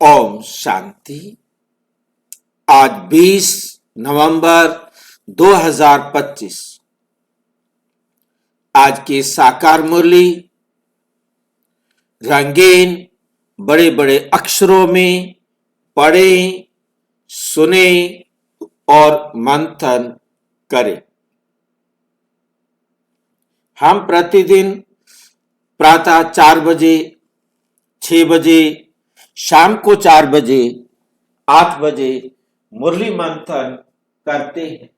ओम शांति। आज 20 नवंबर 2025। आज की साकार मुरली रंगीन बड़े बड़े अक्षरों में पढ़ें, सुने और मंथन करें। हम प्रतिदिन प्रातः 4 बजे, 6 बजे, शाम को 4 बजे, 8 बजे मुरली मंथन करते हैं।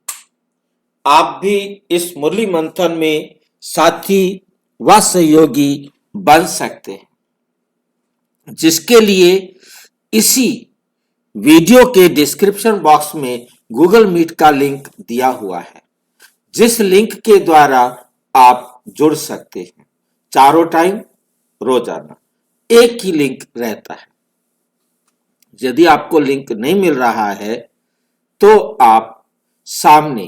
आप भी इस मुरली मंथन में साथी व सहयोगी बन सकते हैं, जिसके लिए इसी वीडियो के डिस्क्रिप्शन बॉक्स में गूगल मीट का लिंक दिया हुआ है, जिस लिंक के द्वारा आप जुड़ सकते हैं। चारों टाइम रोजाना एक ही लिंक रहता है। यदि आपको लिंक नहीं मिल रहा है तो आप सामने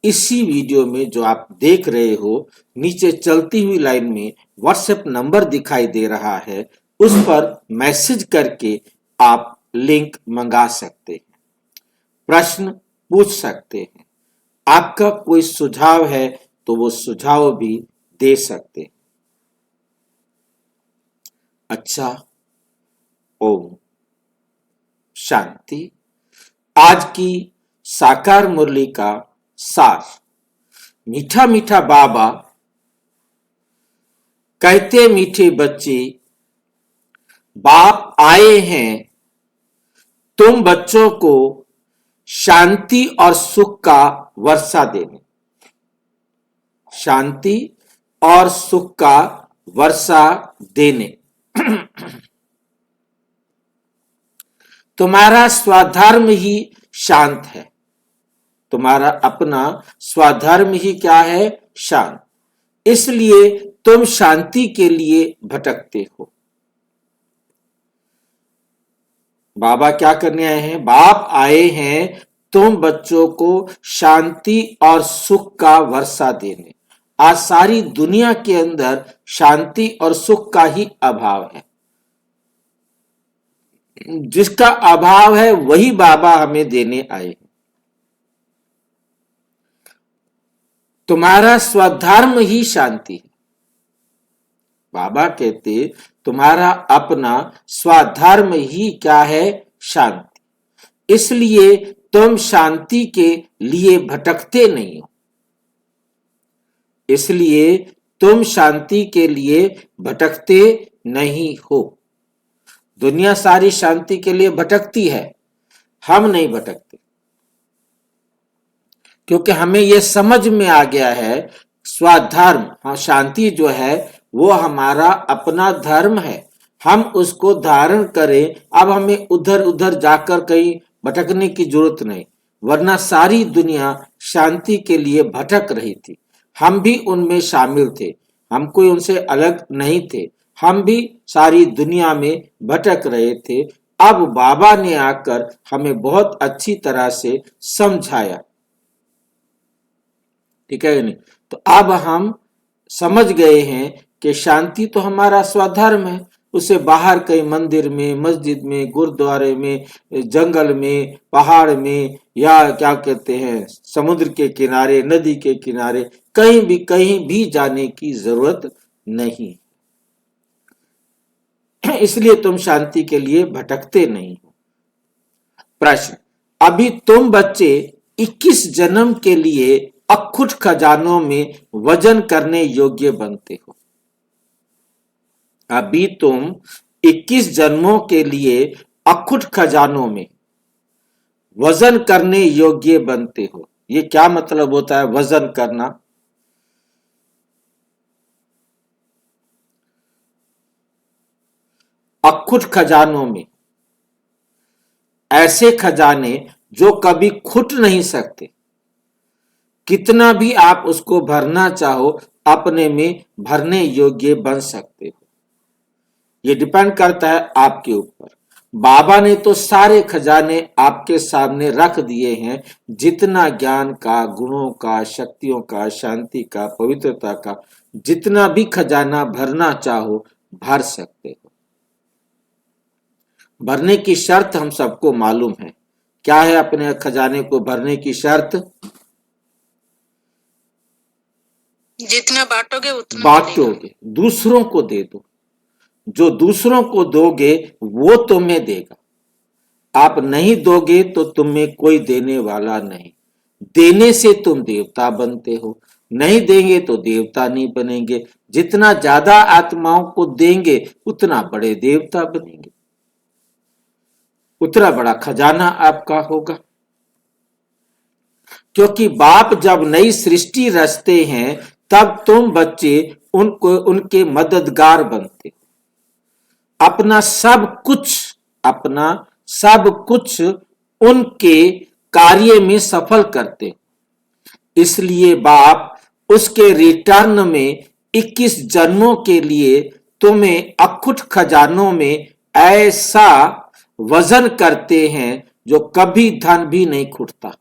इसी वीडियो में जो आप देख रहे हो, नीचे चलती हुई लाइन में व्हाट्सएप नंबर दिखाई दे रहा है, उस पर मैसेज करके आप लिंक मंगा सकते हैं, प्रश्न पूछ सकते हैं। आपका कोई सुझाव है तो वो सुझाव भी दे सकते हैं। अच्छा, ओम शांति। आज की साकार मुरली का सार। मीठा मीठा बाबा कहते, मीठे बच्चे बाप आए हैं तुम बच्चों को शांति और सुख का वर्षा देने। शांति और सुख का वर्षा देने। तुम्हारा स्वधर्म ही शांत है। तुम्हारा अपना स्वधर्म ही क्या है? शांत। इसलिए तुम शांति के लिए भटकते हो। बाबा क्या करने आए हैं? बाप आए हैं तुम बच्चों को शांति और सुख का वर्षा देने। आज सारी दुनिया के अंदर शांति और सुख का ही अभाव है। जिसका अभाव है वही बाबा हमें देने आए हैं। तुम्हारा स्वधर्म ही शांति है। बाबा कहते तुम्हारा अपना स्वधर्म ही क्या है? शांति। इसलिए तुम शांति के लिए भटकते नहीं हो। इसलिए तुम शांति के लिए भटकते नहीं हो। दुनिया सारी शांति के लिए भटकती है, हम नहीं भटकते, क्योंकि हमें यह समझ में आ गया है स्वधर्म। हाँ, शांति जो है वो हमारा अपना धर्म है, हम उसको धारण करें। अब हमें उधर उधर जाकर कहीं भटकने की जरूरत नहीं, वरना सारी दुनिया शांति के लिए भटक रही थी। हम भी उनमें शामिल थे, हम कोई उनसे अलग नहीं थे। हम भी सारी दुनिया में भटक रहे थे। अब बाबा ने आकर हमें बहुत अच्छी तरह से समझाया, ठीक है नहीं? तो अब हम समझ गए हैं कि शांति तो हमारा स्वधर्म है। उसे बाहर कहीं मंदिर में, मस्जिद में, गुरुद्वारे में, जंगल में, पहाड़ में, या क्या कहते हैं समुद्र के किनारे, नदी के किनारे, कहीं भी जाने की जरूरत नहीं। इसलिए तुम शांति के लिए भटकते नहीं हो। प्रश्न। अभी तुम बच्चे 21 जन्म के लिए अखुट खजानों में वजन करने योग्य बनते हो। अभी तुम 21 जन्मों के लिए अखुट खजानों में वजन करने योग्य बनते हो। ये क्या मतलब होता है वजन करना? अखुट खजानों में, ऐसे खजाने जो कभी खुट नहीं सकते। कितना भी आप उसको भरना चाहो, अपने में भरने योग्य बन सकते हो। ये डिपेंड करता है आपके ऊपर। बाबा ने तो सारे खजाने आपके सामने रख दिए हैं। जितना ज्ञान का, गुणों का, शक्तियों का, शांति का, पवित्रता का, जितना भी खजाना भरना चाहो भर सकते हो। भरने की शर्त हम सबको मालूम है। क्या है अपने खजाने को भरने की शर्त? जितना बांटोगे उतना मिलेगा। बांटोगे, दूसरों को दे दो। जो दूसरों को दोगे वो तुम्हें देगा। आप नहीं दोगे तो तुम्हें कोई देने वाला नहीं। देने से तुम देवता बनते हो, नहीं देंगे तो देवता नहीं बनेंगे। जितना ज्यादा आत्माओं को देंगे उतना बड़े देवता बनेंगे, उतना बड़ा खजाना आपका होगा। क्योंकि बाप जब नई सृष्टि रचते हैं तब तुम बच्चे उनको उनके मददगार बनते हो। अपना सब कुछ उनके कार्य में सफल करते हो। इसलिए बाप उसके रिटर्न में 21 जन्मों के लिए तुम्हें अखुट खजानों में ऐसा वजन करते हैं जो कभी धन भी नहीं खुटता,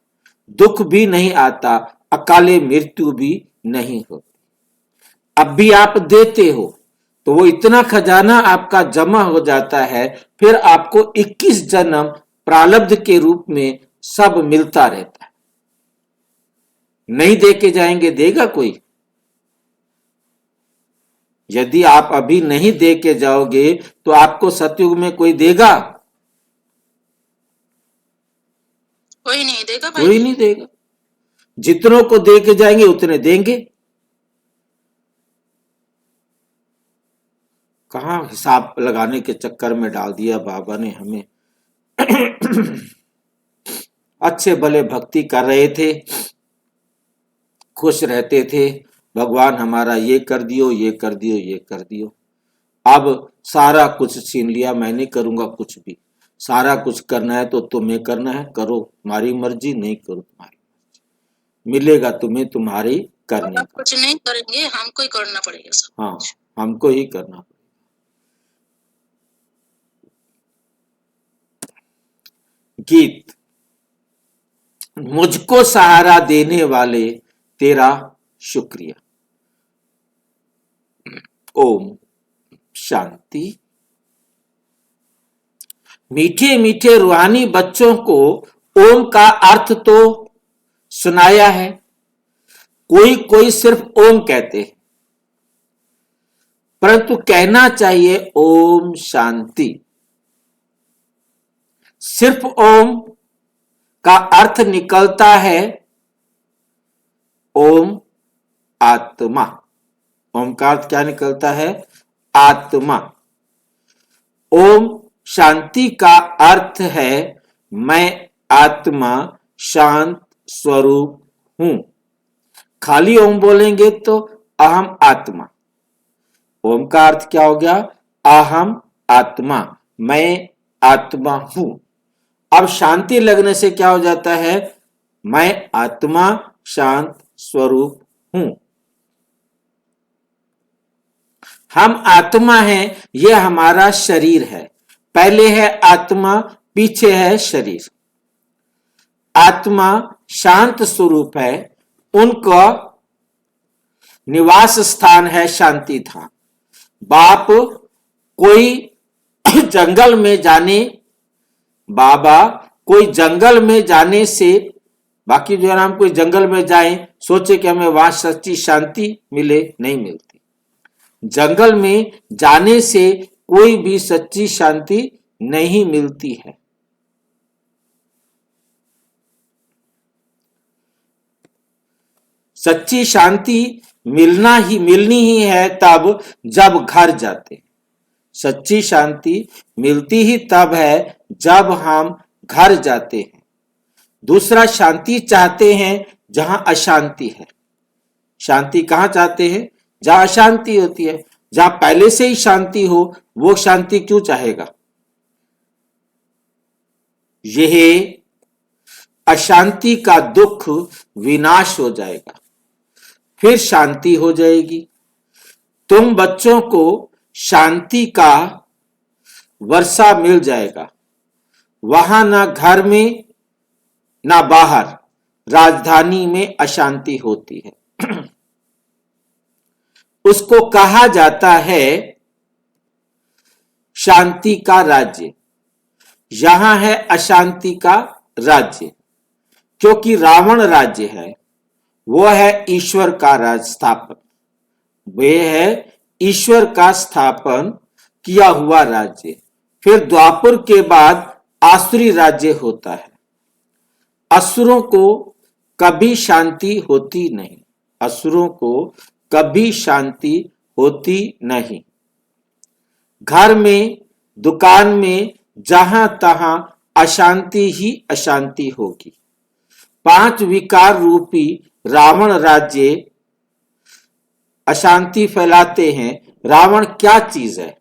दुख भी नहीं आता, अकाले मृत्यु भी नहीं होती। अब भी आप देते हो तो वो इतना खजाना आपका जमा हो जाता है, फिर आपको 21 जन्म प्रारब्ध के रूप में सब मिलता रहता है। नहीं दे के जाएंगे देगा कोई? यदि आप अभी नहीं दे के जाओगे तो आपको सतयुग में कोई देगा? कोई नहीं देगा भाई। कोई नहीं देगा। जितनों को दे के जाएंगे उतने देंगे। कहां हिसाब लगाने के चक्कर में डाल दिया बाबा ने हमें। अच्छे भले भक्ति कर रहे थे, खुश रहते थे, भगवान हमारा ये कर दियो, ये कर दियो, ये कर दियो। अब सारा कुछ छीन लिया, मैं नहीं करूंगा कुछ भी। सारा कुछ करना है तो तुम्हें करना है, करो तुम्हारी मर्जी, नहीं करो तुम्हारी मर्जी। मिलेगा तुम्हें तुम्हारी करने का। कुछ नहीं करेंगे, हमको ही करना पड़ेगा सब। हाँ, हमको ही करना पड़ेगा। गीत। मुझको सहारा देने वाले तेरा शुक्रिया। ओम शांति। मीठे मीठे रूहानी बच्चों को ओम का अर्थ तो सुनाया है। कोई कोई सिर्फ ओम कहते हैं, परंतु कहना चाहिए ओम शांति। सिर्फ ओम का अर्थ निकलता है ओम आत्मा। ओम का अर्थ क्या निकलता है? आत्मा। ओम शांति का अर्थ है मैं आत्मा शांत स्वरूप हूं। खाली ओम बोलेंगे तो अहम आत्मा। ओम का अर्थ क्या हो गया? अहम आत्मा, मैं आत्मा हूं। अब शांति लगने से क्या हो जाता है? मैं आत्मा शांत स्वरूप हूं। हम आत्मा हैं, यह हमारा शरीर है। पहले है आत्मा, पीछे है शरीर। आत्मा शांत स्वरूप है, उनका निवास स्थान है शांति धाम। बाप कोई जंगल में जाने, बाबा कोई जंगल में जाने से, बाकी जो है हम कोई जंगल में जाएं सोचे कि हमें वहां सच्ची शांति मिले, नहीं मिलती। जंगल में जाने से कोई भी सच्ची शांति नहीं मिलती है। सच्ची शांति मिलनी ही है तब जब घर जाते। सच्ची शांति मिलती ही तब है जब हम घर जाते हैं। दूसरा, शांति चाहते हैं जहां अशांति है। शांति कहां चाहते हैं? जहां अशांति होती है। जहां पहले से ही शांति हो वो शांति क्यों चाहेगा? यह अशांति का दुख विनाश हो जाएगा, फिर शांति हो जाएगी। तुम बच्चों को शांति का वर्षा मिल जाएगा। वहां ना घर में ना बाहर, राजधानी में अशांति होती है। उसको कहा जाता है शांति का राज्य। यहां है अशांति का राज्य, क्योंकि रावण राज्य है, वो है ईश्वर का राज स्थापन, वे है ईश्वर का स्थापन किया हुआ राज्य। फिर द्वापर के बाद आसुरी राज्य होता है। असुरों को कभी शांति होती नहीं, असुरों को कभी शांति होती नहीं। घर में, दुकान में, जहां तहां अशांति ही अशांति होगी। 5 विकार रूपी रावण राज्य अशांति फैलाते हैं। रावण क्या चीज है,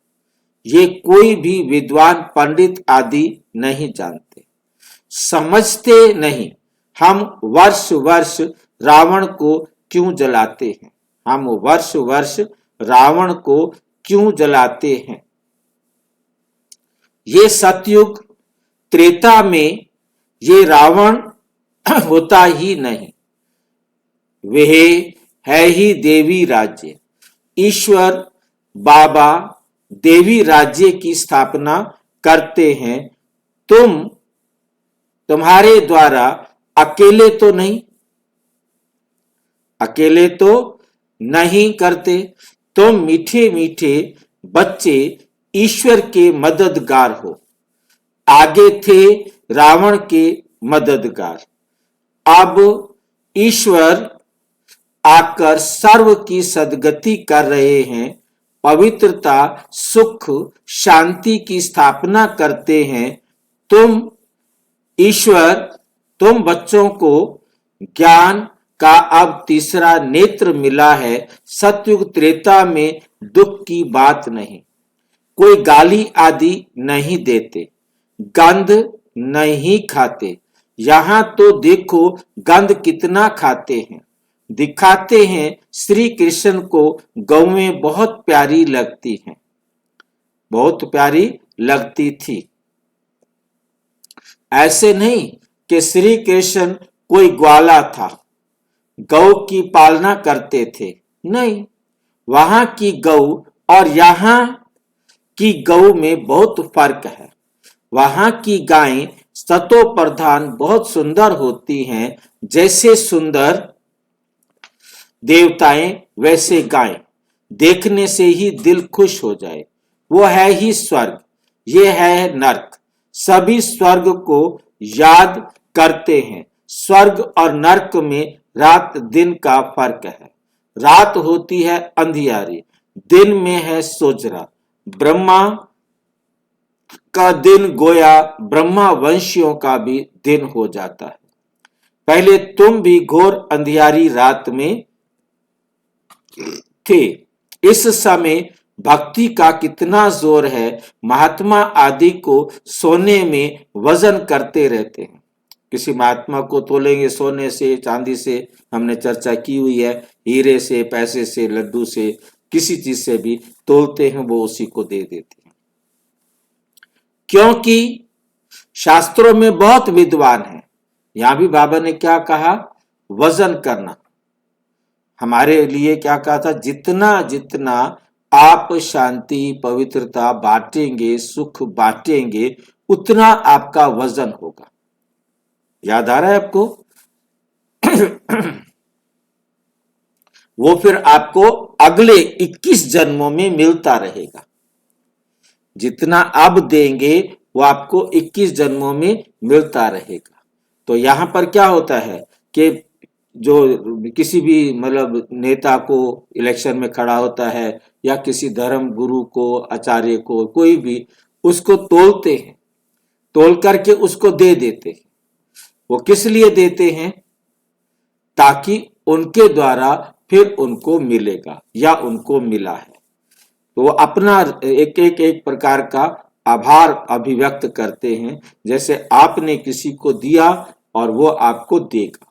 ये कोई भी विद्वान पंडित आदि नहीं जानते, समझते नहीं। हम वर्ष वर्ष रावण को क्यों जलाते हैं, हम वर्ष वर्ष रावण को क्यों जलाते हैं। ये सतयुग त्रेता में ये रावण होता ही नहीं, वह है ही देवी राज्य। ईश्वर बाबा देवी राज्य की स्थापना करते हैं। तुम्हारे द्वारा अकेले तो नहीं, अकेले तो नहीं करते। तुम मीठे मीठे बच्चे ईश्वर के मददगार हो, आगे थे रावण के मददगार। अब ईश्वर आकर सर्व की सद्गति कर रहे हैं, पवित्रता, सुख, शांति की स्थापना करते हैं। तुम बच्चों को ज्ञान का अब तीसरा नेत्र मिला है। सतयुग त्रेता में दुख की बात नहीं, कोई गाली आदि नहीं देते, गंध नहीं खाते। यहां तो देखो गंध कितना खाते हैं। दिखाते हैं श्री कृष्ण को गौएं बहुत प्यारी लगती हैं, बहुत प्यारी लगती थी। ऐसे नहीं कि श्री कृष्ण कोई ग्वाला था, गौ की पालना करते थे, नहीं। वहां की गौ और यहां की गौ में बहुत फर्क है। वहां की गायें सतो प्रधान बहुत सुंदर होती हैं, जैसे सुंदर देवताएं वैसे गायें, देखने से ही दिल खुश हो जाए। वो है ही स्वर्ग, ये है नर्क। सभी स्वर्ग को याद करते हैं। स्वर्ग और नर्क में रात दिन का फर्क है। रात होती है अंधियारी, दिन में है सोजरा। ब्रह्मा का दिन गोया ब्रह्मा वंशियों का भी दिन हो जाता है। पहले तुम भी घोर अंधियारी रात में थे। इस समय भक्ति का कितना जोर है। महात्मा आदि को सोने में वजन करते रहते हैं। किसी महात्मा को तोलेंगे सोने से, चांदी से, हमने चर्चा की हुई है, हीरे से, पैसे से, लड्डू से, किसी चीज से भी तोलते हैं, वो उसी को दे देते हैं। क्योंकि शास्त्रों में बहुत विद्वान है। यहां भी बाबा ने क्या कहा, वजन करना। हमारे लिए क्या कहा था, जितना जितना आप शांति पवित्रता बांटेंगे, सुख बांटेंगे, उतना आपका वजन होगा। याद आ रहा है आपको? वो फिर आपको अगले 21 जन्मों में मिलता रहेगा। जितना अब देंगे वो आपको 21 जन्मों में मिलता रहेगा। तो यहां पर क्या होता है कि जो किसी भी मतलब नेता को इलेक्शन में खड़ा होता है या किसी धर्म गुरु को, आचार्य को, कोई भी, उसको तोलते हैं, तोल करके उसको दे देते हैं। वो किस लिए देते हैं? ताकि उनके द्वारा फिर उनको मिलेगा या उनको मिला है। तो वो अपना एक प्रकार का आभार अभिव्यक्त करते हैं, जैसे आपने किसी को दिया और वो आपको देगा।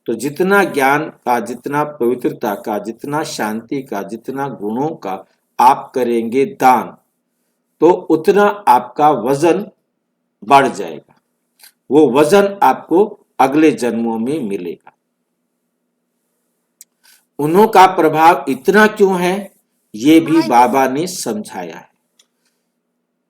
तो जितना ज्ञान का, जितना पवित्रता का, जितना शांति का, जितना गुणों का आप करेंगे दान, तो उतना आपका वजन बढ़ जाएगा। वो वजन आपको अगले जन्मों में मिलेगा। उन्हों का प्रभाव इतना क्यों है, ये भी बाबा ने समझाया है।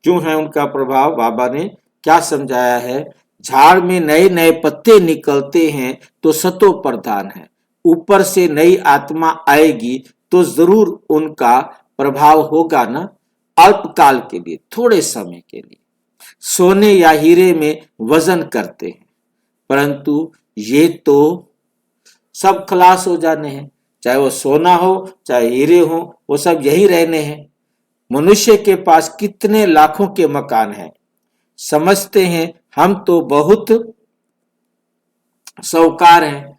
क्यों है उनका प्रभाव, बाबा ने क्या समझाया है? झाड़ में नए नए पत्ते निकलते हैं तो सतो प्रधान है, ऊपर से नई आत्मा आएगी तो जरूर उनका प्रभाव होगा ना, अल्पकाल के लिए, थोड़े समय के लिए। सोने या हीरे में वजन करते हैं, परंतु ये तो सब खलास हो जाने हैं, चाहे वो सोना हो चाहे हीरे हो, वो सब यही रहने हैं। मनुष्य के पास कितने लाखों के मकान हैं, समझते हैं हम तो बहुत साहूकार हैं।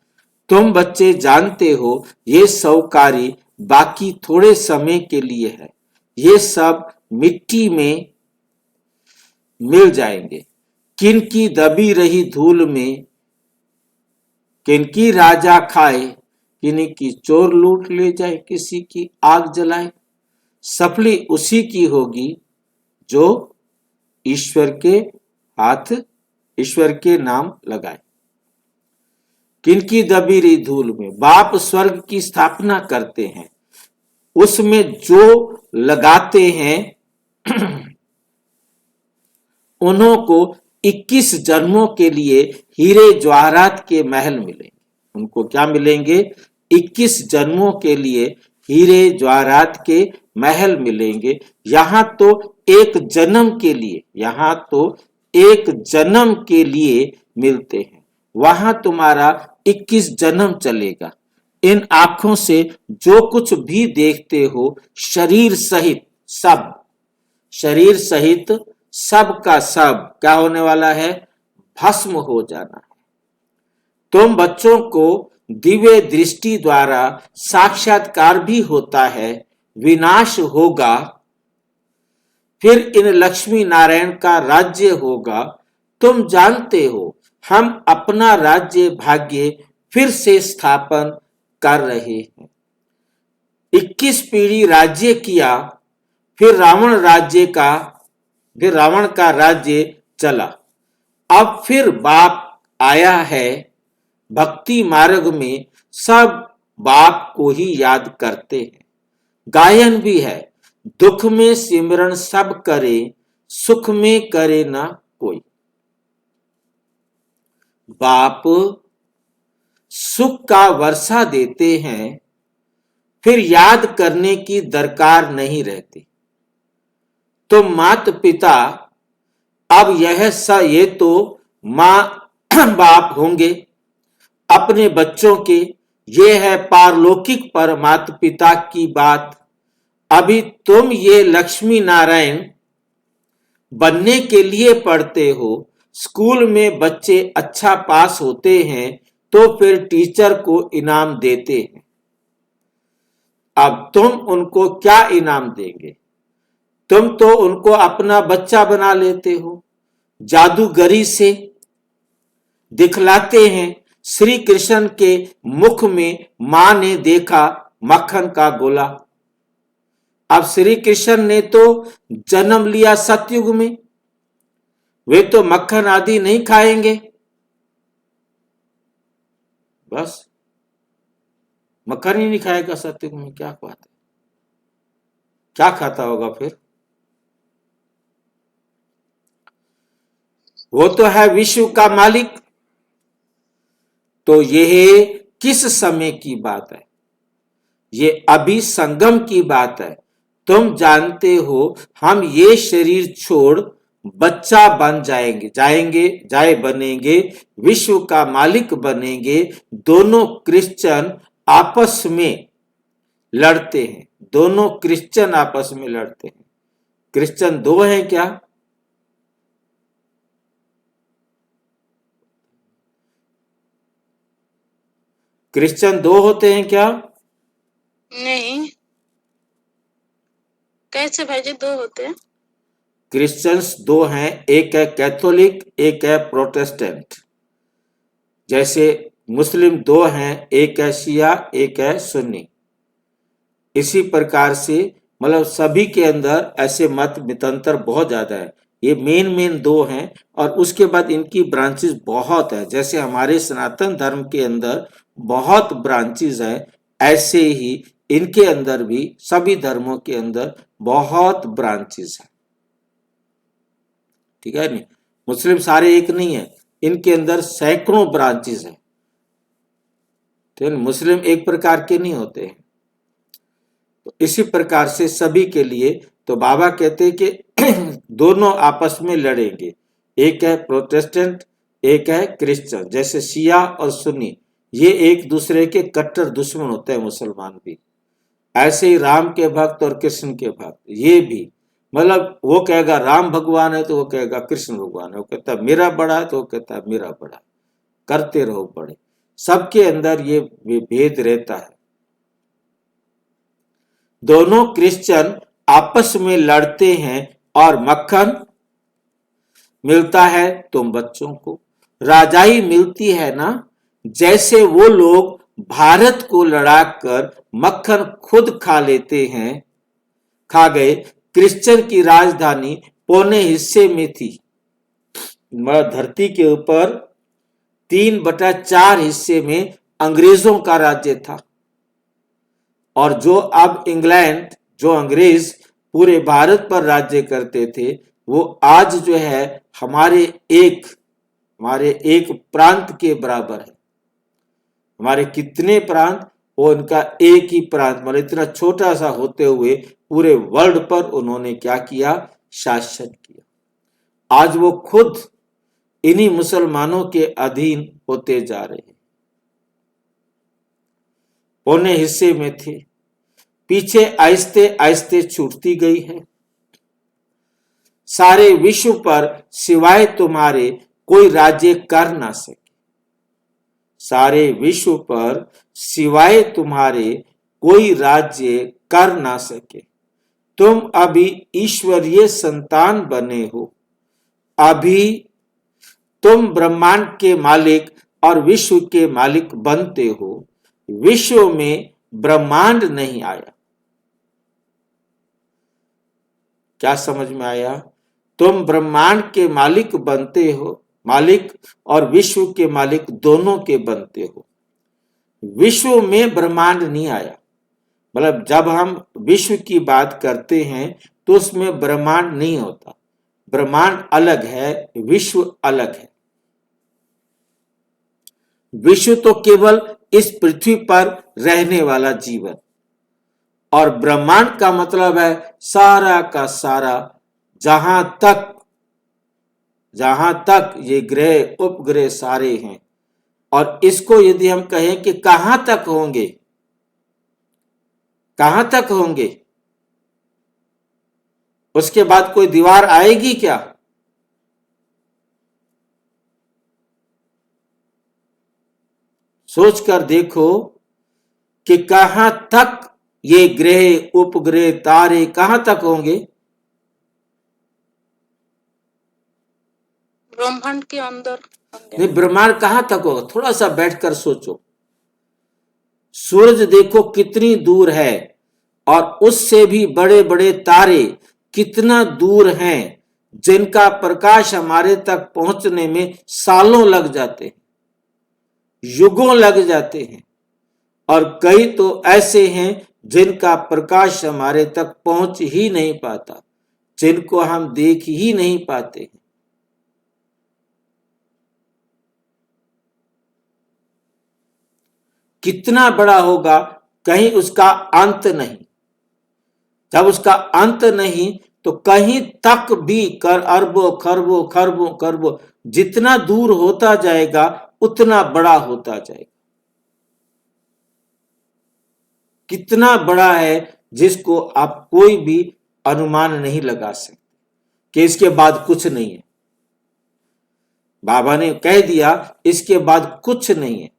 तुम बच्चे जानते हो ये साहूकारी बाकी थोड़े समय के लिए है, ये सब मिट्टी में मिल जाएंगे। किनकी दबी रही धूल में किनकी राजा खाए, किन्हीं की चोर लूट ले जाए, किसी की आग जलाए। सफली उसी की होगी जो ईश्वर के नाम लगाए। किनकी दबी रही धूल में, बाप स्वर्ग की स्थापना करते हैं, उसमें जो लगाते हैं उन्हों को 21 जन्मों के लिए हीरे जवाहरात के महल मिलेंगे। उनको क्या मिलेंगे? 21 जन्मों के लिए हीरे जवाहरात के महल मिलेंगे। यहां तो एक जन्म के लिए मिलते हैं, वहां तुम्हारा 21 जन्म चलेगा। इन आंखों से जो कुछ भी देखते हो, शरीर सहित सब का सब क्या होने वाला है? भस्म हो जाना है। तुम बच्चों को दिव्य दृष्टि द्वारा साक्षात्कार भी होता है, विनाश होगा, फिर इन लक्ष्मी नारायण का राज्य होगा। तुम जानते हो हम अपना राज्य भाग्य फिर से स्थापन कर रहे हैं। 21 पीढ़ी राज्य किया, फिर रावण का राज्य चला। अब फिर बाप आया है, भक्ति मार्ग में सब बाप को ही याद करते हैं। गायन भी है, दुख में सिमरन सब करे, सुख में करे ना कोई। बाप सुख का वर्षा देते हैं, फिर याद करने की दरकार नहीं रहती। तो माता पिता अब ये तो माँ बाप होंगे अपने बच्चों के, ये है पारलौकिक परमात्मा पिता की बात। अभी तुम ये लक्ष्मी नारायण बनने के लिए पढ़ते हो, स्कूल में बच्चे अच्छा पास होते हैं तो फिर टीचर को इनाम देते हैं। अब तुम उनको क्या इनाम देंगे? तुम तो उनको अपना बच्चा बना लेते हो, जादूगरी से दिखलाते हैं। श्री कृष्ण के मुख में मां ने देखा मक्खन का गोला। अब श्री कृष्ण ने तो जन्म लिया सतयुग में, वे तो मक्खन आदि नहीं खाएंगे। बस मक्खन ही नहीं खाएगा सतयुग में, क्या बात है? क्या खाता होगा फिर? वो तो है विश्व का मालिक। तो यह किस समय की बात है? ये अभी संगम की बात है। तुम जानते हो हम ये शरीर छोड़ बच्चा बन बनेंगे, विश्व का मालिक बनेंगे। दोनों क्रिश्चियन आपस में लड़ते हैं, क्रिश्चियन दो हैं क्या? क्रिश्चियन दो होते हैं क्या? नहीं, कैसे भाई जी दो होते हैं? क्रिश्चियंस दो हैं, एक है कैथोलिक, एक है प्रोटेस्टेंट। जैसे मुस्लिम दो हैं, एक है शिया, एक है सुन्नी। इसी प्रकार से मतलब सभी के अंदर ऐसे मत मितंतर बहुत ज्यादा है। ये मेन दो हैं और उसके बाद इनकी ब्रांचेस बहुत है। जैसे हमारे सनातन धर्म के अंदर बहुत ब्रांचेस हैं, ऐसे ही इनके अंदर भी सभी धर्मों के अंदर बहुत ब्रांचेस हैं। ठीक है नहीं? मुस्लिम सारे एक नहीं है, इनके अंदर सैकड़ों ब्रांचेस हैं। तो मुस्लिम एक प्रकार के नहीं होते हैं। तो इसी प्रकार से सभी के लिए, तो बाबा कहते हैं कि दोनों आपस में लड़ेंगे, एक है प्रोटेस्टेंट, एक है क्रिश्चियन। जैसे शिया और सुन्नी ये एक दूसरे के कट्टर दुश्मन होते हैं, मुसलमान भी। ऐसे ही राम के भक्त और कृष्ण के भक्त ये भी, मतलब वो कहेगा राम भगवान है तो वो कहेगा कृष्ण भगवान है, वो कहता है मेरा बड़ा है तो वो कहता है मेरा बड़ा, करते रहो बड़े। सबके अंदर ये भेद रहता है। दोनों क्रिश्चियन आपस में लड़ते हैं और मक्खन मिलता है तुम बच्चों को, राजाई मिलती है ना। जैसे वो लोग भारत को लड़ाकर मक्खन खुद खा लेते हैं, खा गए। क्रिश्चियन की राजधानी पौने हिस्से में थी, धरती के ऊपर 3/4 हिस्से में अंग्रेजों का राज्य था। और जो अब इंग्लैंड, जो अंग्रेज पूरे भारत पर राज्य करते थे, वो आज जो है हमारे एक प्रांत के बराबर है। हमारे कितने प्रांत, वो इनका एक ही प्रांत, मतलब इतना छोटा सा होते हुए पूरे वर्ल्ड पर उन्होंने क्या किया, शासन किया। आज वो खुद इन्हीं मुसलमानों के अधीन होते जा रहे हैं। पौने हिस्से में थे, पीछे आहिस्ते आहिस्ते छूटती गई है। सारे विश्व पर सिवाय तुम्हारे कोई राज्य कर ना सके, सारे विश्व पर सिवाय तुम्हारे कोई राज्य कर ना सके। तुम अभी ईश्वरीय संतान बने हो, अभी तुम ब्रह्मांड के मालिक और विश्व के मालिक बनते हो। विश्व में ब्रह्मांड नहीं आया। क्या समझ में आया? तुम ब्रह्मांड के मालिक बनते हो, मालिक और विश्व के मालिक दोनों के बनते हो। विश्व में ब्रह्मांड नहीं आया, मतलब जब हम विश्व की बात करते हैं तो उसमें ब्रह्मांड नहीं होता। ब्रह्मांड अलग है, विश्व अलग है। विश्व तो केवल इस पृथ्वी पर रहने वाला जीवन, और ब्रह्मांड का मतलब है सारा का सारा, जहां तक ये ग्रह उपग्रह सारे हैं। और इसको यदि हम कहें कि कहां तक होंगे, कहां तक होंगे, उसके बाद कोई दीवार आएगी क्या? सोचकर देखो कि कहां तक ये ग्रह उपग्रह तारे कहां तक होंगे। ब्रह्मांड के अंदर होंगे। नहीं, ब्रह्मांड कहां तक होगा, थोड़ा सा बैठकर सोचो। सूरज देखो कितनी दूर है, और उससे भी बड़े बड़े तारे कितना दूर हैं, जिनका प्रकाश हमारे तक पहुंचने में सालों लग जाते हैं, युगों लग जाते हैं। और कई तो ऐसे हैं जिनका प्रकाश हमारे तक पहुंच ही नहीं पाता, जिनको हम देख ही नहीं पाते हैं। कितना बड़ा होगा, कहीं उसका अंत नहीं। जब उसका अंत नहीं तो कहीं तक भी कर अरबों खरबों खरबों खरबों, जितना दूर होता जाएगा उतना बड़ा होता जाएगा। कितना बड़ा है जिसको आप कोई भी अनुमान नहीं लगा सकते कि इसके बाद कुछ नहीं है। बाबा ने कह दिया इसके बाद कुछ नहीं है।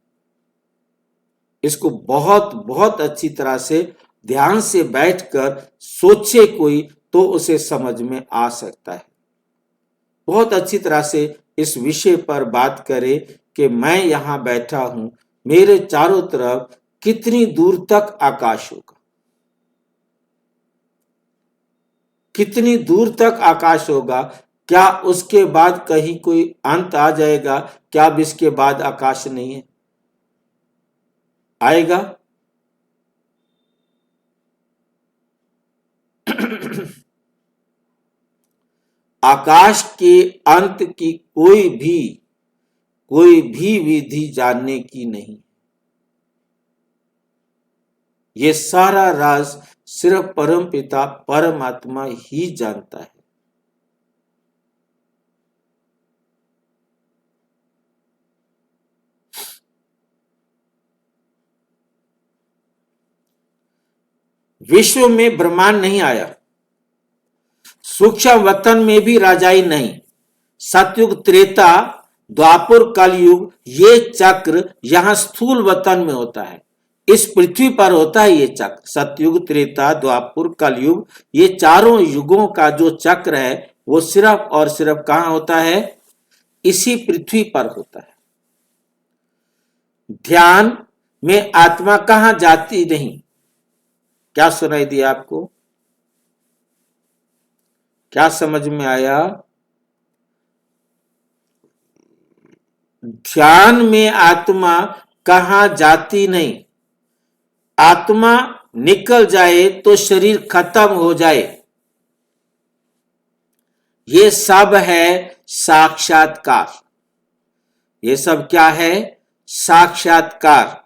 इसको बहुत बहुत अच्छी तरह से ध्यान से बैठकर सोचे कोई तो उसे समझ में आ सकता है। बहुत अच्छी तरह से इस विषय पर बात करें कि मैं यहां बैठा हूं, मेरे चारों तरफ कितनी दूर तक आकाश होगा, कितनी दूर तक आकाश होगा। क्या उसके बाद कहीं कोई अंत आ जाएगा? क्या अब इसके बाद आकाश नहीं है? आएगा? आकाश के अंत की कोई भी विधि जानने की नहीं। ये सारा राज सिर्फ परम पिता परमात्मा ही जानता है। विश्व में ब्रह्मांड नहीं आया, सूक्ष्म वतन में भी राजाई नहीं। सतयुग, त्रेता, द्वापुर, कलयुग, ये चक्र यहां स्थूल वतन में होता है, इस पृथ्वी पर होता है ये चक्र। सतयुग, त्रेता, द्वापुर, कलयुग, ये चारों युगों का जो चक्र है वो सिर्फ और सिर्फ कहां होता है? इसी पृथ्वी पर होता है। ध्यान में आत्मा कहां जाती नहीं। क्या सुनाई दिया आपको? क्या समझ में आया? ध्यान में आत्मा कहां जाती नहीं। आत्मा निकल जाए तो शरीर खत्म हो जाए। ये सब है साक्षात्कार। ये सब क्या है? साक्षात्कार।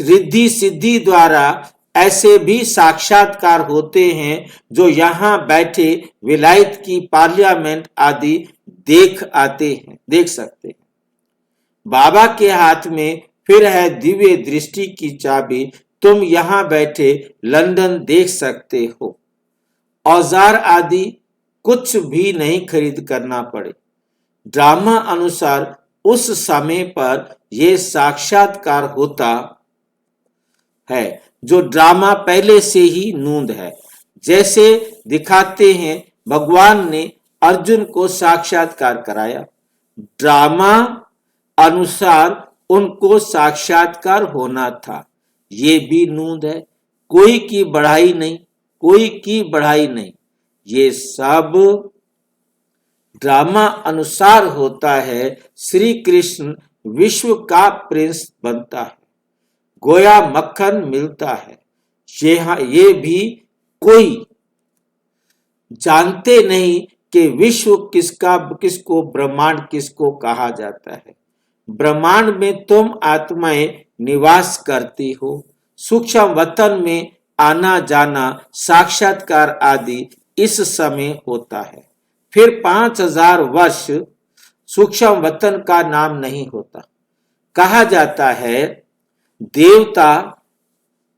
रिद्धि सिद्धि द्वारा ऐसे भी साक्षात्कार होते हैं जो यहां बैठे विलायत की पार्लियामेंट आदि देख सकते हैं। बाबा के हाथ में फिर है दिव्य दृष्टि की चाबी। तुम यहां बैठे लंदन देख सकते हो। औजार आदि कुछ भी नहीं खरीद करना पड़े। ड्रामा अनुसार उस समय पर यह साक्षात्कार होता है जो ड्रामा पहले से ही नूंद है। जैसे दिखाते हैं भगवान ने अर्जुन को साक्षात्कार कराया, ड्रामा अनुसार उनको साक्षात्कार होना था। ये भी नूंद है, कोई की बढ़ाई नहीं, कोई की बढ़ाई नहीं। ये सब ड्रामा अनुसार होता है। श्री कृष्ण विश्व का प्रिंस बनता है, गोया मक्खन मिलता है। ये भी कोई जानते नहीं कि विश्व किसको ब्रह्मांड किसको कहा जाता है। ब्रह्मांड में तुम आत्माएं निवास करती हो। सूक्ष्म वतन में आना जाना साक्षात्कार आदि इस समय होता है। फिर 5000 वर्ष सूक्ष्म वतन का नाम नहीं होता। कहा जाता है देवता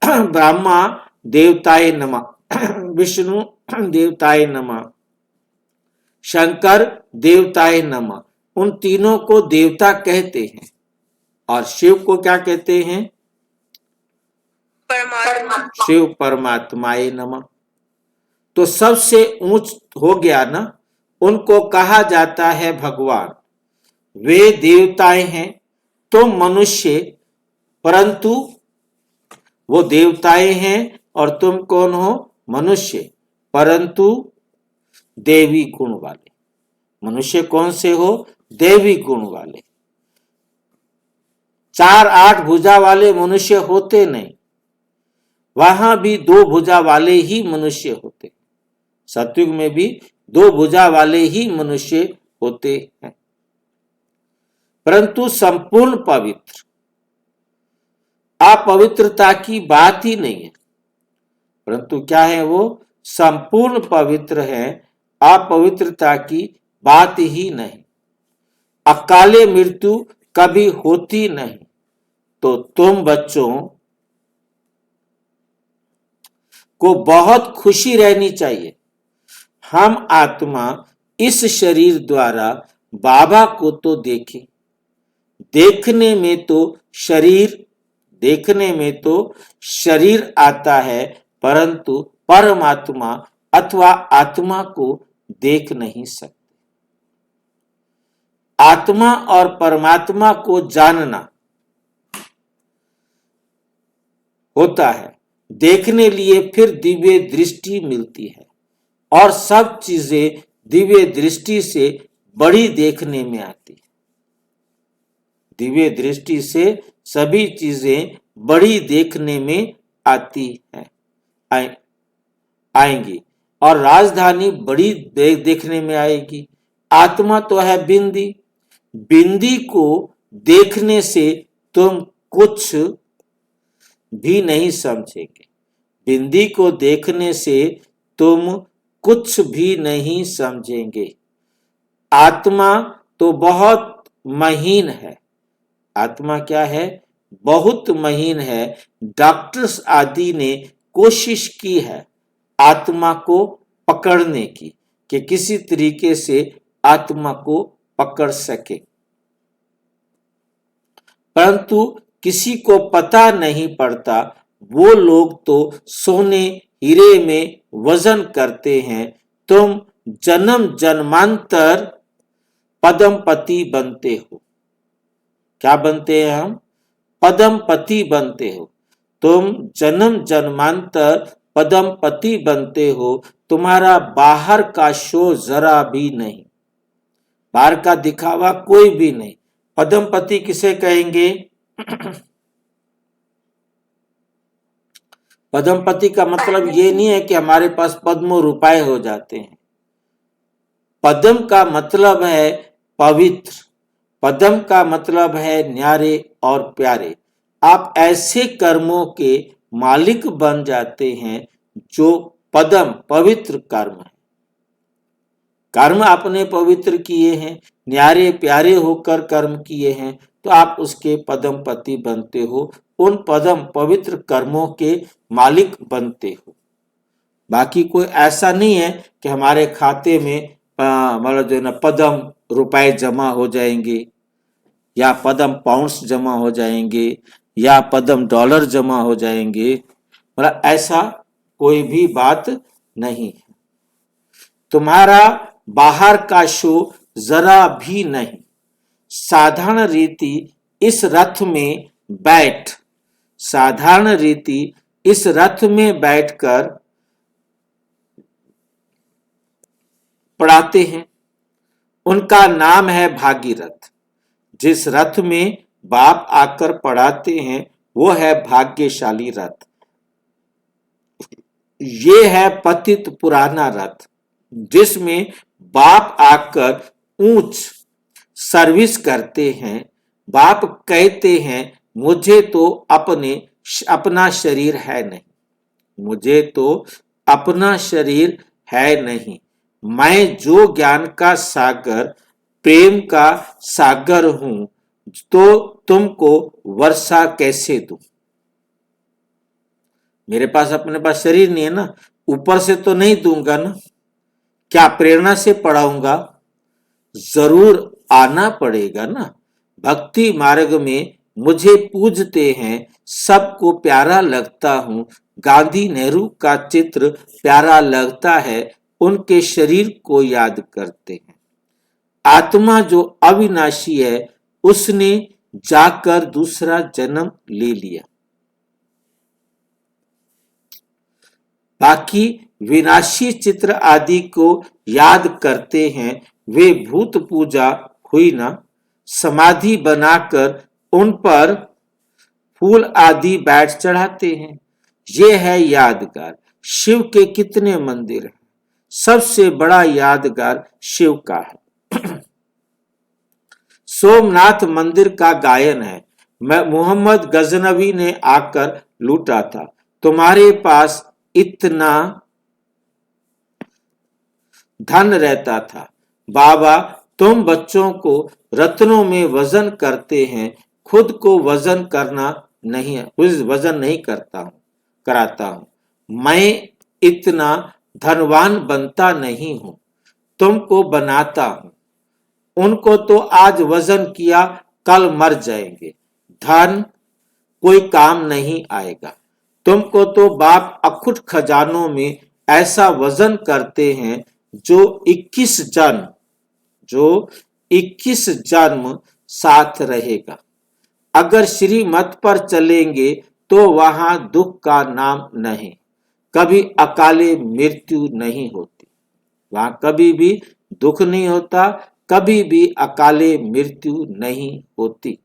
ब्रह्मा देवताय नमः, विष्णु देवताय नमः, शंकर देवताय नमः। उन तीनों को देवता कहते हैं। और शिव को क्या कहते हैं? शिव परमात्माय नमः। तो सबसे ऊंच हो गया ना, उनको कहा जाता है भगवान। वे देवताएं हैं, तुम मनुष्य, परंतु वो देवताएं हैं और तुम कौन हो? मनुष्य, परंतु देवी गुण वाले। मनुष्य कौन से हो? देवी गुण वाले। 4-8 भुजा वाले मनुष्य होते नहीं, वहां भी 2 भुजा वाले ही मनुष्य होते। सतयुग में भी 2 भुजा वाले ही मनुष्य होते हैं, परंतु संपूर्ण पवित्र। अपवित्रता की बात ही नहीं है, परंतु क्या है? वो संपूर्ण पवित्र है, अपवित्रता की बात ही नहीं। अकाले मृत्यु कभी होती नहीं। तो तुम बच्चों को बहुत खुशी रहनी चाहिए। हम आत्मा इस शरीर द्वारा बाबा को तो देखें। देखने में तो शरीर आता है, परंतु परमात्मा अथवा आत्मा को देख नहीं सकते। आत्मा और परमात्मा को जानना होता है, देखने लिए फिर दिव्य दृष्टि मिलती है और सब चीजें दिव्य दृष्टि से बड़ी देखने में आती है। दिव्य दृष्टि से सभी चीजें बड़ी देखने में आती हैं, आएंगी। और राजधानी बड़ी देखने में आएगी। आत्मा तो है बिंदी, बिंदी को देखने से तुम कुछ भी नहीं समझेंगे, बिंदी को देखने से तुम कुछ भी नहीं समझेंगे। आत्मा तो बहुत महीन है, आत्मा क्या है? बहुत महीन है। डॉक्टर्स आदि ने कोशिश की है आत्मा को पकड़ने की, कि किसी तरीके से आत्मा को पकड़ सके, परंतु किसी को पता नहीं पड़ता। वो लोग तो सोने हीरे में वजन करते हैं। तुम जन्म जन्मांतर पदमपति बनते हो। क्या बनते हैं हम? पदमपति बनते हो। तुम जन्म जन्मांतर पदमपति बनते हो। तुम्हारा बाहर का शो जरा भी नहीं, बाहर का दिखावा कोई भी नहीं। पदमपति किसे कहेंगे? पदमपति का मतलब ये नहीं है कि हमारे पास पद्मों रुपए हो जाते हैं। पद्म का मतलब है पवित्र, पद्म का मतलब है न्यारे और प्यारे। आप ऐसे कर्मों के मालिक बन जाते हैं जो पद्म पवित्र कर्म है। कर्म आपने पवित्र किए हैं, न्यारे प्यारे होकर कर्म किए हैं, तो आप उसके पद्मपति बनते हो, उन पद्म पवित्र कर्मों के मालिक बनते हो। बाकी कोई ऐसा नहीं है कि हमारे खाते में मतलब जो है ना पद्म रुपए जमा हो जाएंगे, या पद्म पाउंड्स जमा हो जाएंगे, या पद्म डॉलर जमा हो जाएंगे। मतलब ऐसा कोई भी बात नहीं है। तुम्हारा बाहर का शो जरा भी नहीं। साधारण रीति इस रथ में बैठ, साधारण रीति इस रथ में बैठकर पढ़ाते हैं। उनका नाम है भागीरथ। जिस रथ में बाप आकर पढ़ाते हैं वो है भाग्यशाली रथ। ये है पतित पुराना रथ, जिसमें बाप आकर ऊंच सर्विस करते हैं। बाप कहते हैं मुझे तो अपना शरीर है नहीं, मुझे तो अपना शरीर है नहीं। मैं जो ज्ञान का सागर प्रेम का सागर हूं, तो तुमको वर्षा कैसे दूं? मेरे पास अपने पास शरीर नहीं है ना, ऊपर से तो नहीं दूंगा ना। क्या प्रेरणा से पढ़ाऊंगा? जरूर आना पड़ेगा ना। भक्ति मार्ग में मुझे पूजते हैं, सबको प्यारा लगता हूं। गांधी नेहरू का चित्र प्यारा लगता है, उनके शरीर को याद करते हैं। आत्मा जो अविनाशी है उसने जाकर दूसरा जन्म ले लिया। बाकी विनाशी चित्र आदि को याद करते हैं। वे भूत पूजा हुई ना, समाधि बनाकर उन पर फूल आदि बैठ चढ़ाते हैं। ये है यादगार। शिव के कितने मंदिर हैं, सबसे बड़ा यादगार शिव का है। सोमनाथ मंदिर का गायन है, मैं मोहम्मद गजनवी ने आकर लूटा था। तुम्हारे पास इतना धन रहता था। बाबा तुम बच्चों को रत्नों में वजन करते हैं, खुद को वजन करना नहीं, वजन नहीं कराता हूं। मैं इतना धनवान बनता नहीं हूं, तुमको बनाता हूं। उनको तो आज वजन किया कल मर जाएंगे, धन कोई काम नहीं आएगा। तुमको तो बाप अखुट खजानों में ऐसा वजन करते हैं जो 21 जन्म साथ रहेगा। अगर श्रीमत पर चलेंगे तो वहां दुख का नाम नहीं, कभी अकाले मृत्यु नहीं होती। वहां कभी भी दुख नहीं होता, कभी भी अकाले मृत्यु नहीं होती।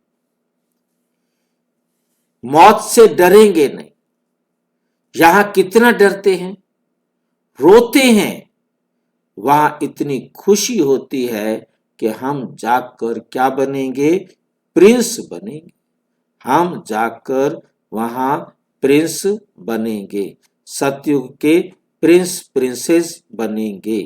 मौत से डरेंगे नहीं। यहां कितना डरते हैं, रोते हैं वहां इतनी खुशी होती है कि हम जाकर क्या बनेंगे? प्रिंस बनेंगे। हम जाकर वहां प्रिंस बनेंगे, सतयुग के प्रिंस प्रिंसेस बनेंगे।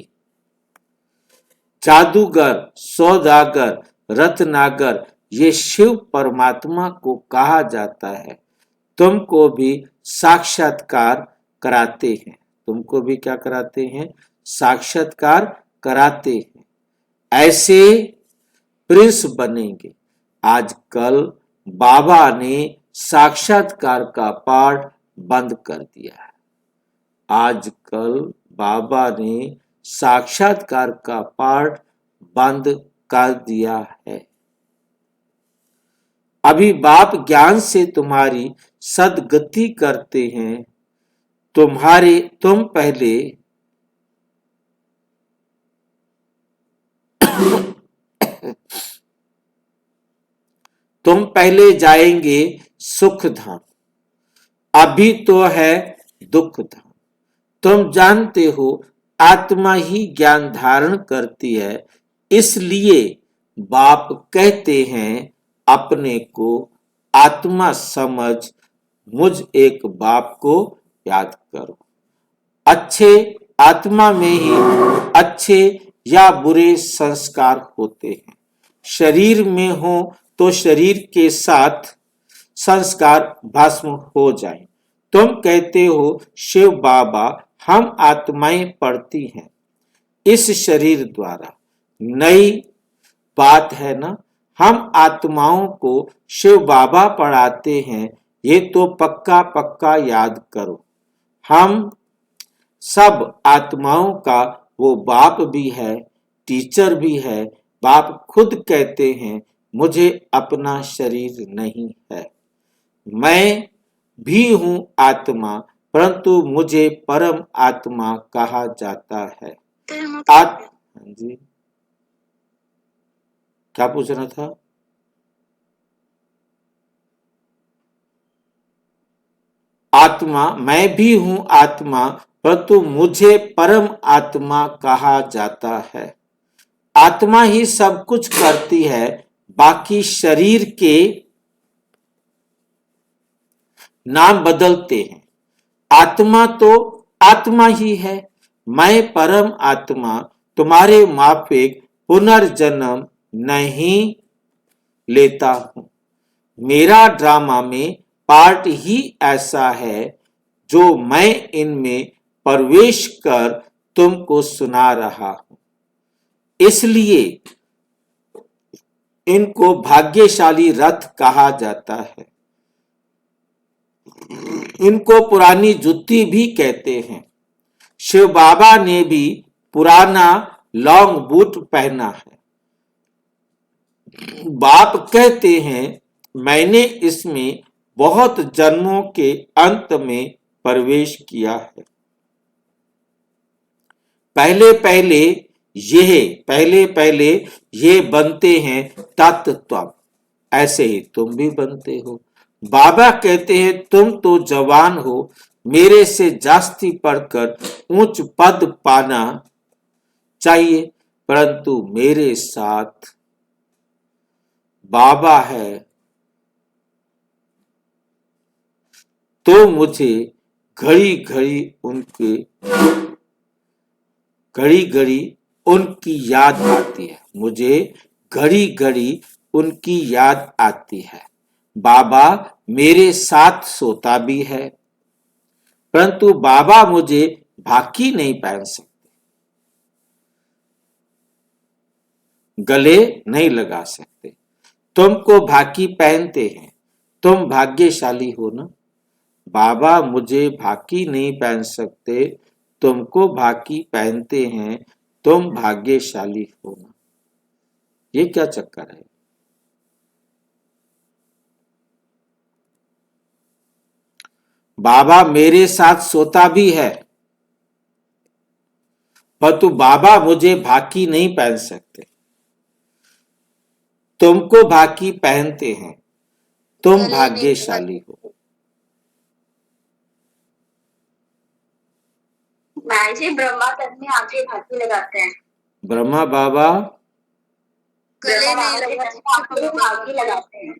जादूगर, सौदागर, रत्नागर ये शिव परमात्मा को कहा जाता है। तुमको भी साक्षात्कार कराते हैं। तुमको भी क्या कराते हैं? साक्षात्कार कराते हैं। ऐसे प्रिंस बनेंगे। आजकल बाबा ने साक्षात्कार का पाठ बंद कर दिया है। आजकल बाबा ने साक्षात्कार का पाठ बंद कर दिया है। अभी बाप ज्ञान से तुम्हारी सदगति करते हैं। तुम पहले जाएंगे सुख धाम, अभी तो है दुख धाम। तुम जानते हो आत्मा ही ज्ञान धारण करती है, इसलिए बाप कहते हैं अपने को आत्मा समझ मुझ एक बाप को याद करो। अच्छे आत्मा में ही अच्छे या बुरे संस्कार होते हैं। शरीर में हो तो शरीर के साथ संस्कार भस्म हो जाए। तुम कहते हो शिव बाबा हम आत्माएं पढ़ती हैं इस शरीर द्वारा। नई बात है ना? हम आत्माओं को शिव बाबा पढ़ाते हैं, ये तो पक्का पक्का याद करो। हम सब आत्माओं का वो बाप भी है, टीचर भी है। बाप खुद कहते हैं मुझे अपना शरीर नहीं है, मैं भी हूं आत्मा, परंतु मुझे परम आत्मा कहा जाता है। हाँ जी, क्या पूछना था? आत्मा, मैं भी हूं आत्मा, परंतु मुझे परम आत्मा कहा जाता है। आत्मा ही सब कुछ करती है, बाकी शरीर के नाम बदलते हैं। आत्मा तो आत्मा ही है। मैं परम आत्मा तुम्हारे माफिक पुनर्जन्म नहीं लेता हूं। मेरा ड्रामा में पार्ट ही ऐसा है जो मैं इनमें प्रवेश कर तुमको सुना रहा हूं। इसलिए इनको भाग्यशाली रथ कहा जाता है। इनको पुरानी जुत्ती भी कहते हैं। शिव बाबा ने भी पुराना लॉन्ग बूट पहना है। बाप कहते हैं मैंने इसमें बहुत जन्मों के अंत में प्रवेश किया है। पहले पहले ये बनते हैं तत्व, ऐसे ही तुम भी बनते हो। बाबा कहते हैं तुम तो जवान हो, मेरे से जास्ती पढ़कर उच्च पद पाना चाहिए, परंतु मेरे साथ बाबा है तो मुझे घड़ी घड़ी उनकी याद आती है। मुझे घड़ी घड़ी उनकी याद आती है। बाबा मेरे साथ सोता भी है, परंतु बाबा मुझे भाकी नहीं पहन सकते, गले नहीं लगा सकते। तुमको भाकी पहनते हैं, तुम भाग्यशाली हो ना। बाबा मुझे भाकी नहीं पहन सकते, तुमको भाकी पहनते हैं, तुम भाग्यशाली हो ना। ये क्या चक्कर है? बाबा मेरे साथ सोता भी है, परंतु बाबा मुझे भाकी नहीं पहन सकते। तुमको भाकी पहनते हैं, तुम भाग्यशाली हो। भाई जी ब्रह्मा तन में आके भाती लगाते हैं। ब्रह्मा बाबा गले में भाती लगाते हैं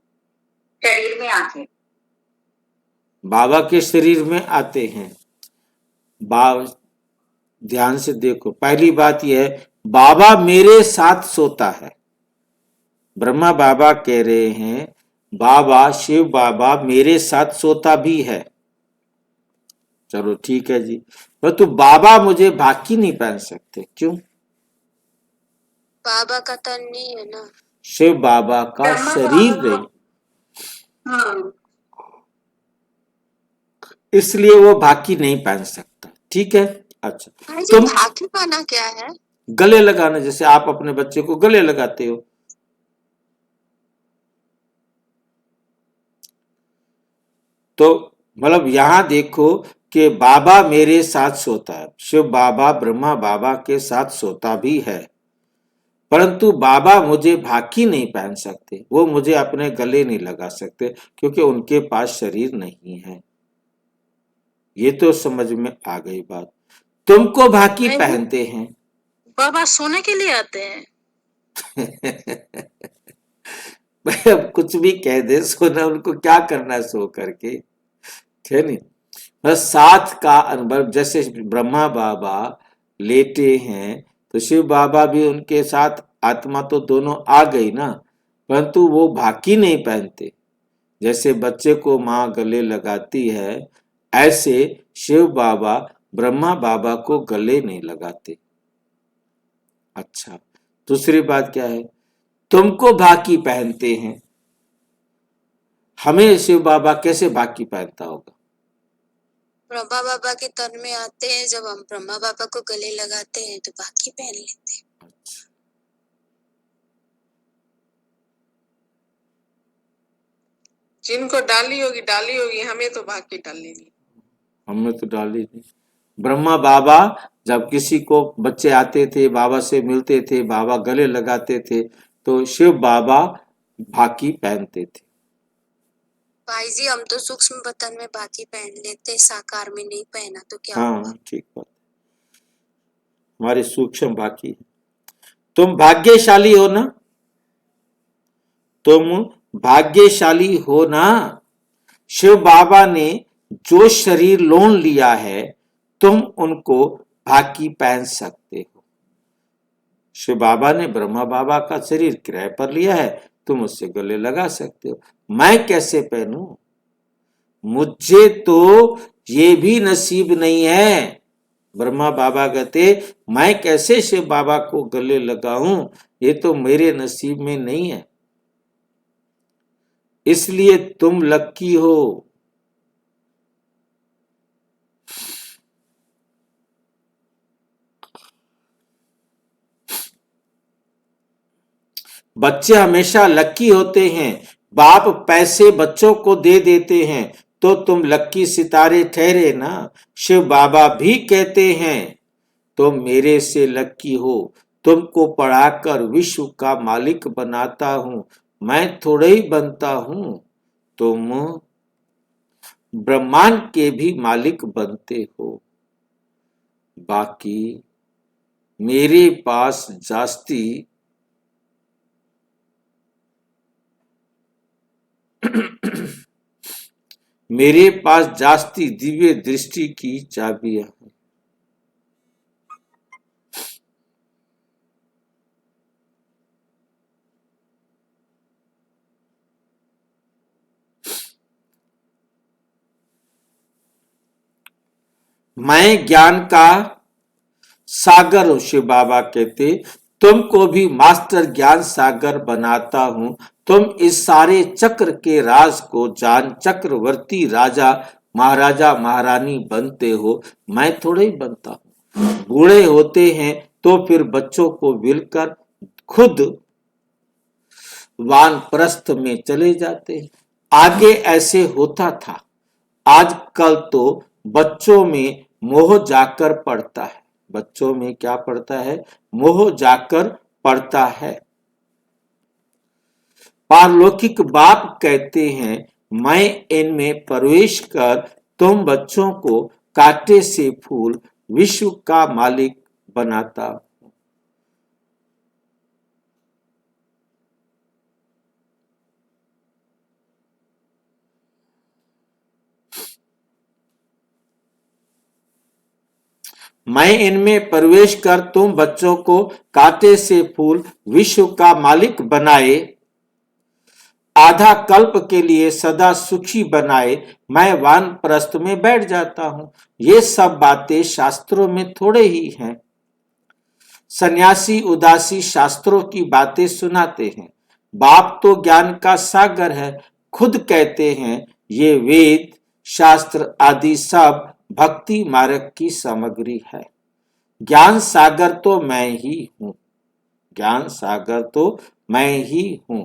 शरीर में आके। बाबा के शरीर में आते हैं। ध्यान से देखो, पहली बात यह है, बाबा मेरे साथ सोता है। ब्रह्मा बाबा कह रहे हैं बाबा शिव बाबा मेरे साथ सोता भी है। चलो ठीक है जी, परंतु बाबा मुझे भाकी नहीं पहन सकते, क्यों? बाबा का तन नहीं है ना। शिव बाबा का शरीर नहीं, इसलिए वो भाकी नहीं पहन सकता। ठीक है, अच्छा। भाई जी तुम भाकी पाना क्या है? गले लगाना, जैसे आप अपने बच्चे को गले लगाते हो। तो मतलब यहां देखो कि बाबा मेरे साथ सोता है, शिव बाबा ब्रह्मा बाबा के साथ सोता भी है, परंतु बाबा मुझे भाकी नहीं पहन सकते, वो मुझे अपने गले नहीं लगा सकते, क्योंकि उनके पास शरीर नहीं है। ये तो समझ में आ गई बात। तुमको भाकी नहीं। पहनते हैं। बाबा सोने के लिए आते हैं। भाई अब कुछ भी कह दे, सोना उनको क्या करना है सो करके, ठीक नहीं। बस साथ का अनुभव, जैसे ब्रह्मा बाबा लेटे हैं तो शिव बाबा भी उनके साथ, आत्मा तो दोनों आ गई ना, परंतु वो भाकी नहीं पहनते। जैसे बच्चे को माँ गले लगाती है, ऐसे शिव बाबा ब्रह्मा बाबा को गले नहीं लगाते। अच्छा, दूसरी बात क्या है, तुमको भाकी पहनते हैं। हमें शिव बाबा कैसे भाकी पहनता होगा? ब्रह्मा बाबा के तन में आते हैं, जब हम ब्रह्मा बाबा को गले लगाते हैं तो भाकी पहन लेते हैं। जिनको डाली होगी, हमें तो भाग्य डाली नहीं। हमने तो डाली नहीं। ब्रह्मा बाबा जब किसी को बच्चे आते थे, बाबा से मिलते थे, बाबा गले लगाते थे, तो शिव बाबा भाकी पहनते थे। भाई जी हम तो सूक्ष्म बतन में भाकी पहन लेते, साकार में नहीं पहना तो क्या होगा? हाँ ठीक बात, हमारी सूक्ष्म भाकी है। तुम भाग्यशाली हो ना, तुम भाग्यशाली हो ना। शिव बाबा ने जो शरीर लोन लिया है, तुम उनको भाकी पहन सकते हो। शिव बाबा ने ब्रह्मा बाबा का शरीर किराए पर लिया है, तुम उससे गले लगा सकते हो। मैं कैसे पहनूं? मुझे तो ये भी नसीब नहीं है। ब्रह्मा बाबा कहते मैं कैसे शिव बाबा को गले लगाऊं, ये तो मेरे नसीब में नहीं है। इसलिए तुम लक्की हो। बच्चे हमेशा लक्की होते हैं। बाप पैसे बच्चों को दे देते हैं तो तुम लक्की सितारे ठहरे ना। शिव बाबा भी कहते हैं तुम मेरे से लक्की हो, तुमको पढ़ाकर विश्व का मालिक बनाता हूं। मैं थोड़े ही बनता हूं, तुम ब्रह्मांड के भी मालिक बनते हो। बाकी मेरे पास जास्ती मेरे पास जास्ती दिव्य दृष्टि की चाबियां हैं। मैं ज्ञान का सागर हूं, शिव बाबा कहते तुमको भी मास्टर ज्ञान सागर बनाता हूं। तुम इस सारे चक्र के राज को जान चक्रवर्ती राजा महाराजा महारानी बनते हो। मैं थोड़े ही बनता हूं। बूढ़े होते हैं तो फिर बच्चों को मिलकर खुद वानप्रस्थ में चले जाते हैं। आगे ऐसे होता था, आजकल तो बच्चों में मोह जाकर पड़ता है। बच्चों में क्या पड़ता है? मोह जाकर पड़ता है। पारलौकिक बाप कहते हैं मैं इनमें प्रवेश कर तुम बच्चों को कांटे से फूल विश्व का मालिक बनाता हूं। मैं इनमें प्रवेश कर तुम बच्चों को कांटे से फूल विश्व का मालिक बनाए, आधा कल्प के लिए सदा सुखी बनाए, मैं वानप्रस्थ में बैठ जाता हूं। ये सब बातें शास्त्रों में थोड़े ही हैं। सन्यासी उदासी शास्त्रों की बातें सुनाते हैं। बाप तो ज्ञान का सागर है, खुद कहते हैं ये वेद शास्त्र आदि सब भक्ति मार्ग की सामग्री है। ज्ञान सागर तो मैं ही हूं, ज्ञान सागर तो मैं ही हूं।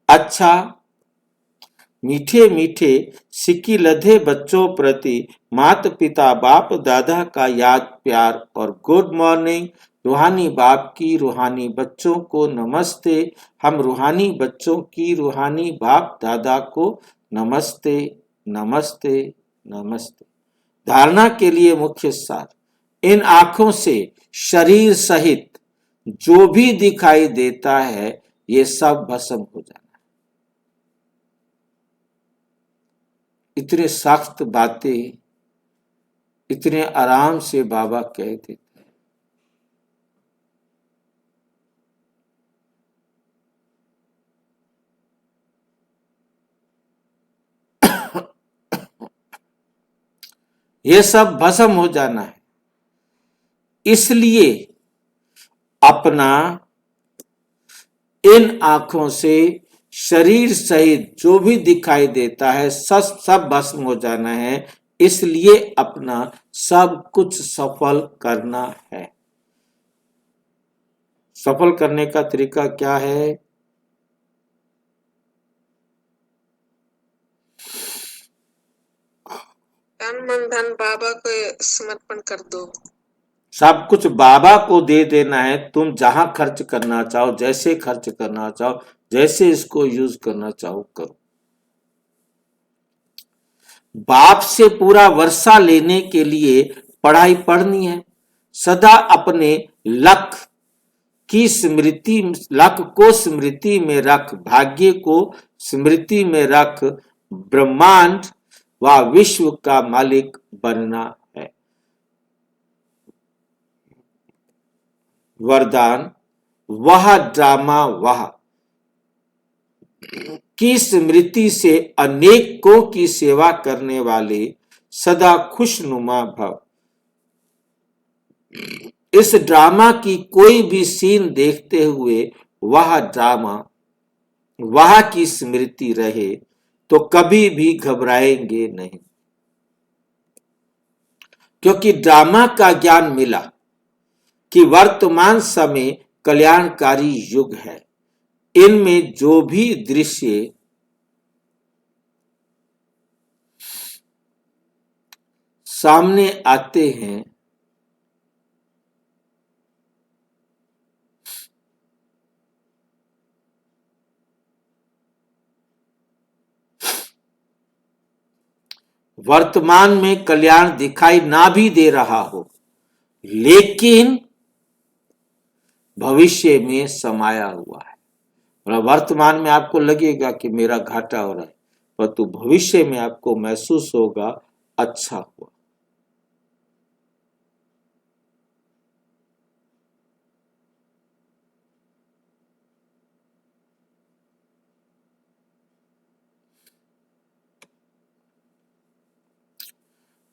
अच्छा, मीठे मीठे सिक्की लधे बच्चों प्रति माता पिता बाप दादा का याद प्यार और गुड मॉर्निंग। रूहानी बाप की रूहानी बच्चों को नमस्ते। हम रूहानी बच्चों की रूहानी बाप दादा को नमस्ते नमस्ते नमस्ते। धारणा के लिए मुख्य सार, इन आंखों से शरीर सहित जो भी दिखाई देता है ये सब भस्म हो जाना। इतने सख्त बातें इतने आराम से बाबा कह देते हैं। ये सब भस्म हो जाना है, इसलिए अपना इन आंखों से शरीर सहित जो भी दिखाई देता है सब भस्म हो जाना है, इसलिए अपना सब कुछ सफल करना है। सफल करने का तरीका क्या है? तन मन धन बाबा को समर्पण कर दो। सब कुछ बाबा को दे देना है। तुम जहां खर्च करना चाहो, जैसे खर्च करना चाहो, जैसे इसको यूज करना चाहो करो। बाप से पूरा वर्षा लेने के लिए पढ़ाई पढ़नी है। सदा अपने लक्ष्य की स्मृति, लक्ष्य को स्मृति में रख, भाग्य को स्मृति में रख, ब्रह्मांड व विश्व का मालिक बनना है। वरदान, वह ड्रामा वह की स्मृति से अनेकों की सेवा करने वाले सदा खुशनुमा भव। इस ड्रामा की कोई भी सीन देखते हुए वह ड्रामा वह की स्मृति रहे तो कभी भी घबराएंगे नहीं, क्योंकि ड्रामा का ज्ञान मिला कि वर्तमान समय कल्याणकारी युग है। इनमें जो भी दृश्य सामने आते हैं वर्तमान में कल्याण दिखाई ना भी दे रहा हो, लेकिन भविष्य में समाया हुआ है। और वर्तमान में आपको लगेगा कि मेरा घाटा हो रहा है, परंतु भविष्य में आपको महसूस होगा अच्छा हुआ।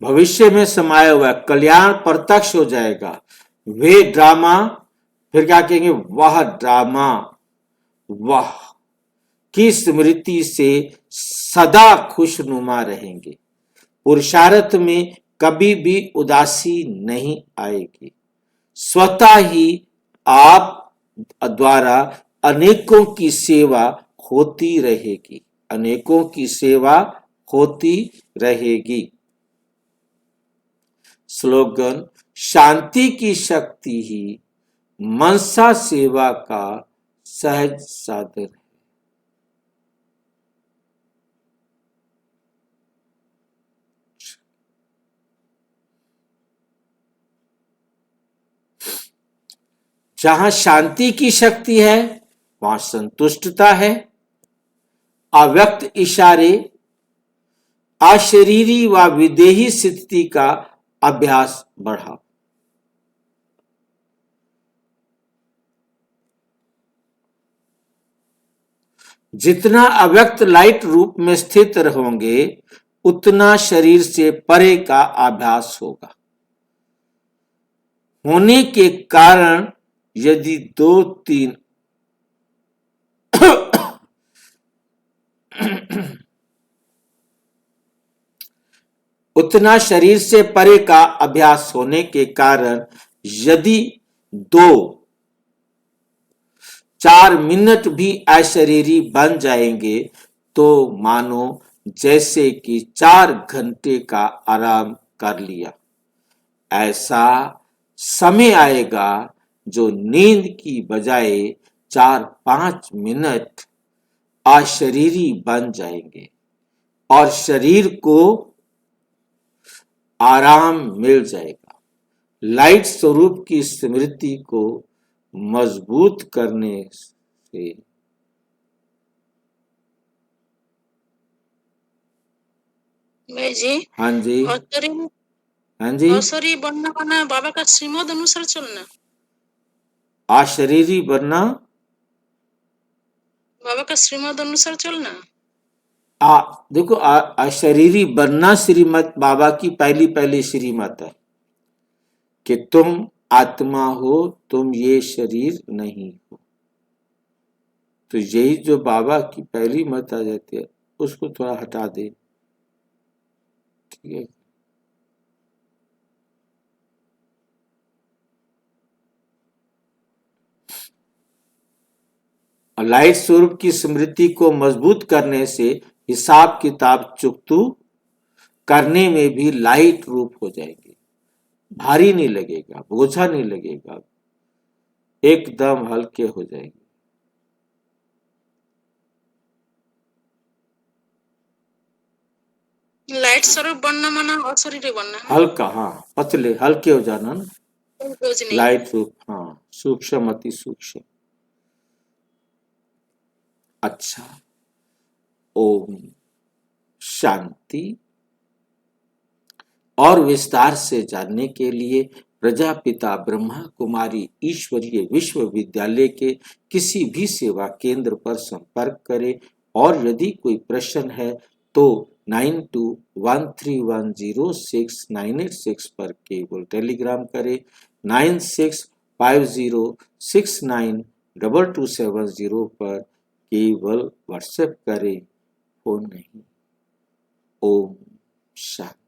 भविष्य में समाया हुआ है, कल्याण प्रत्यक्ष हो जाएगा। वे ड्रामा, फिर क्या कहेंगे, वह ड्रामा वह की स्मृति से सदा खुशनुमा रहेंगे। पुरुषार्थ में कभी भी उदासी नहीं आएगी। स्वतः ही आप द्वारा अनेकों की सेवा होती रहेगी, अनेकों की सेवा होती रहेगी। स्लोगन, शांति की शक्ति ही मनसा सेवा का सहज साधन है। जहां शांति की शक्ति है वहां संतुष्टता है। अव्यक्त इशारे, अशरीरी व विदेही स्थिति का अभ्यास बढ़ाओ। जितना अव्यक्त लाइट रूप में स्थित रहोगे उतना शरीर से परे का आभास होगा। होने के कारण यदि 2-3 उतना शरीर से परे का अभ्यास होने के कारण यदि 2-4 मिनट भी अशरीरी बन जाएंगे तो मानो जैसे कि 4 घंटे का आराम कर लिया। ऐसा समय आएगा जो नींद की बजाय 4-5 मिनट अशरीरी बन जाएंगे और शरीर को आराम मिल जाएगा। लाइट स्वरूप की स्मृति को मजबूत करने से भाई जी, हाँ जी, औसरी हाँ जी, औसरी बनना बना बाबा का श्रीमत अनुसार चलना, अशरीरी बनना बाबा का श्रीमत अनुसार चलना। देखो अशरीरी बनना श्रीमत बाबा की पहली श्रीमत है कि तुम आत्मा हो, तुम ये शरीर नहीं हो। तो यही जो बाबा की पहली मत आ जाती है उसको थोड़ा हटा दे, ठीक है। लाइट स्वरूप की स्मृति को मजबूत करने से हिसाब किताब चुकतू करने में भी लाइट रूप हो जाएगी। भारी नहीं लगेगा, बोझा नहीं लगेगा, एकदम हल्के हो जाएंगे। लाइट स्वरूप बनना माना अशरीरी बनना है। हल्का, हाँ, पतले हल्के हो जाना ना, रोज नहीं। लाइट रूप, हाँ, सूक्ष्म अति सूक्ष्म। अच्छा, ओम शांति। और विस्तार से जानने के लिए प्रजापिता ब्रह्मा कुमारी ईश्वरीय विश्वविद्यालय के किसी भी सेवा केंद्र पर संपर्क करें और यदि कोई प्रश्न है तो 9213106986 पर केवल टेलीग्राम करें। 9650692270 पर केवल व्हाट्सएप करें, फोन नहीं। ओम शांति।